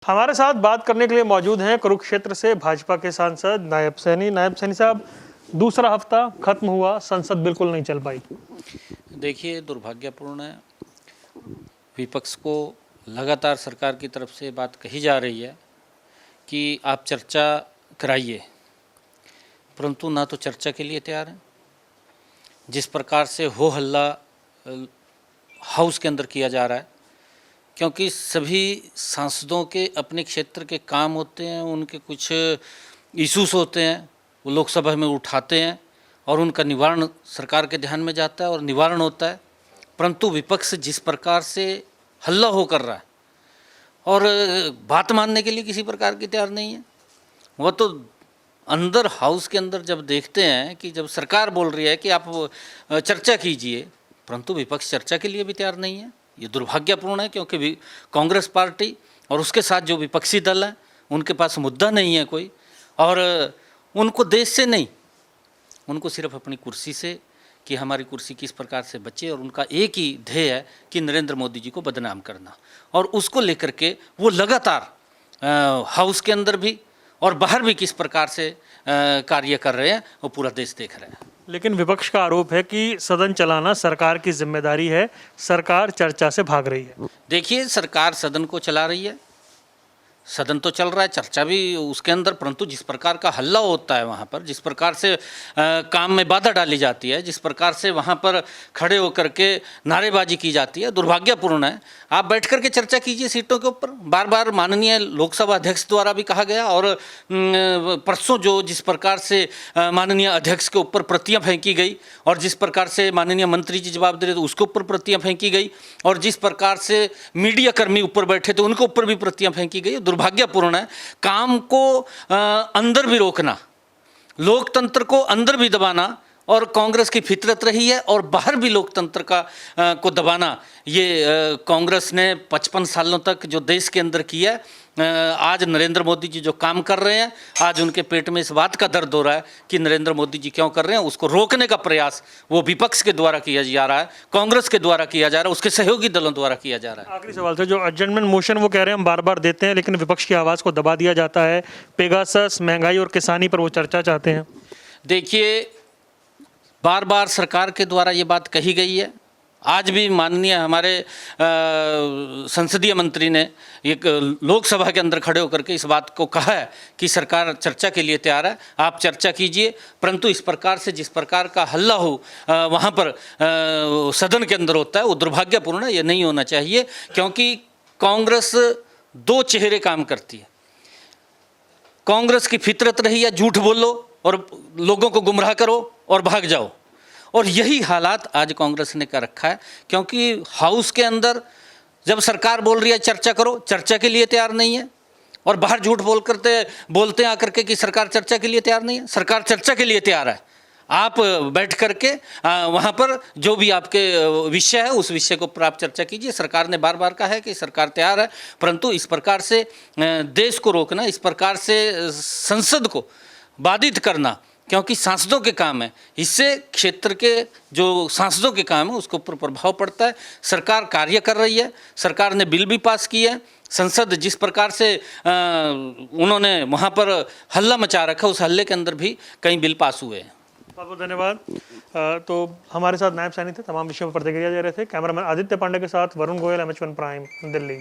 हमारे साथ बात करने के लिए मौजूद हैं कुरुक्षेत्र से भाजपा के सांसद नायब सैनी। नायब सैनी साहब, दूसरा हफ्ता खत्म हुआ, संसद बिल्कुल नहीं चल पाई। देखिए, दुर्भाग्यपूर्ण है। विपक्ष को लगातार सरकार की तरफ से बात कही जा रही है कि आप चर्चा कराइए, परंतु ना तो चर्चा के लिए तैयार हैं। जिस प्रकार से हो हल्ला हाउस के अंदर किया जा रहा है, क्योंकि सभी सांसदों के अपने क्षेत्र के काम होते हैं, उनके कुछ इश्यूज होते हैं, वो लोकसभा में उठाते हैं और उनका निवारण सरकार के ध्यान में जाता है और निवारण होता है। परंतु विपक्ष जिस प्रकार से हल्ला हो कर रहा है और बात मानने के लिए किसी प्रकार की तैयार नहीं है। वो तो अंदर हाउस के अंदर जब देखते हैं कि जब सरकार बोल रही है कि आप चर्चा कीजिए, परंतु विपक्ष चर्चा के लिए भी तैयार नहीं है। ये दुर्भाग्यपूर्ण है, क्योंकि कांग्रेस पार्टी और उसके साथ जो विपक्षी दल हैं उनके पास मुद्दा नहीं है कोई, और उनको देश से नहीं, उनको सिर्फ अपनी कुर्सी से कि हमारी कुर्सी किस प्रकार से बचे, और उनका एक ही ध्येय है कि नरेंद्र मोदी जी को बदनाम करना। और उसको लेकर के वो लगातार हाउस के अंदर भी और बाहर भी किस प्रकार से कार्य कर रहे हैं वो पूरा देश देख रहा है। लेकिन विपक्ष का आरोप है कि सदन चलाना सरकार की जिम्मेदारी है, सरकार चर्चा से भाग रही है। देखिए, सरकार सदन को चला रही है, सदन तो चल रहा है, चर्चा भी उसके अंदर, परंतु जिस प्रकार का हल्ला होता है वहाँ पर, जिस प्रकार से काम में बाधा डाली जाती है, जिस प्रकार से वहाँ पर खड़े होकर के नारेबाजी की जाती है, दुर्भाग्यपूर्ण है। आप बैठ कर के चर्चा कीजिए सीटों के ऊपर। बार बार माननीय लोकसभा अध्यक्ष द्वारा भी कहा गया, और परसों जो जिस प्रकार से माननीय अध्यक्ष के ऊपर प्रतियाँ फेंकी गई, और जिस प्रकार से माननीय मंत्री जी जवाब दे रहे थे उसके ऊपर प्रतियाँ फेंकी गई, और जिस प्रकार से मीडिया कर्मी ऊपर बैठे थे उनके ऊपर भी प्रतियाँ फेंकी गई। दुर्भाग्यपूर्ण है। काम को अंदर भी रोकना, लोकतंत्र को अंदर भी दबाना, और कांग्रेस की फितरत रही है, और बाहर भी लोकतंत्र को दबाना, ये कांग्रेस ने 55 सालों तक जो देश के अंदर किया है। आज नरेंद्र मोदी जी जो काम कर रहे हैं, आज उनके पेट में इस बात का दर्द हो रहा है कि नरेंद्र मोदी जी क्यों कर रहे हैं। उसको रोकने का प्रयास वो विपक्ष के द्वारा किया जा रहा है, कांग्रेस के द्वारा किया जा रहा है, उसके सहयोगी दलों द्वारा किया जा रहा है। आखिरी सवाल था, जो एडजमेंट मोशन वो कह रहे हैं हम बार बार देते हैं, लेकिन विपक्ष की आवाज़ को दबा दिया जाता है। पेगासस, महंगाई और किसानी पर वो चर्चा चाहते हैं। देखिए, बार बार सरकार के द्वारा ये बात कही गई है। आज भी माननीय हमारे संसदीय मंत्री ने एक लोकसभा के अंदर खड़े होकर के इस बात को कहा है कि सरकार चर्चा के लिए तैयार है, आप चर्चा कीजिए। परंतु इस प्रकार से जिस प्रकार का हल्ला हो वहाँ पर सदन के अंदर होता है, वो दुर्भाग्यपूर्ण है। ये नहीं होना चाहिए, क्योंकि कांग्रेस दो चेहरे काम करती है। कांग्रेस की फितरत रही है झूठ बोलो और लोगों को गुमराह करो और भाग जाओ, और यही हालात आज कांग्रेस ने कर रखा है। क्योंकि हाउस के अंदर जब सरकार बोल रही है चर्चा करो, चर्चा के लिए तैयार नहीं है, और बाहर झूठ बोलते आकर के कि सरकार चर्चा के लिए तैयार नहीं है। सरकार चर्चा के लिए तैयार है। आप बैठ करके वहाँ पर जो भी आपके विषय है उस विषय को ऊपर आप चर्चा कीजिए। सरकार ने बार बार कहा है कि सरकार तैयार है, परंतु इस प्रकार से देश को रोकना, इस प्रकार से संसद को बाधित करना, क्योंकि सांसदों के काम है, इससे क्षेत्र के जो सांसदों के काम है उसके ऊपर प्रभाव पड़ता है। सरकार कार्य कर रही है, सरकार ने बिल भी पास किया है। संसद जिस प्रकार से उन्होंने वहाँ पर हल्ला मचा रखा, उस हल्ले के अंदर भी कई बिल पास हुए हैं। बहुत बहुत धन्यवाद। तो हमारे साथ नायब सैनी थे, तमाम विषयों पर प्रतिक्रिया दे रहे थे। कैमरामैन आदित्य पांडे के साथ वरुण गोयल, MH1 प्राइम, दिल्ली।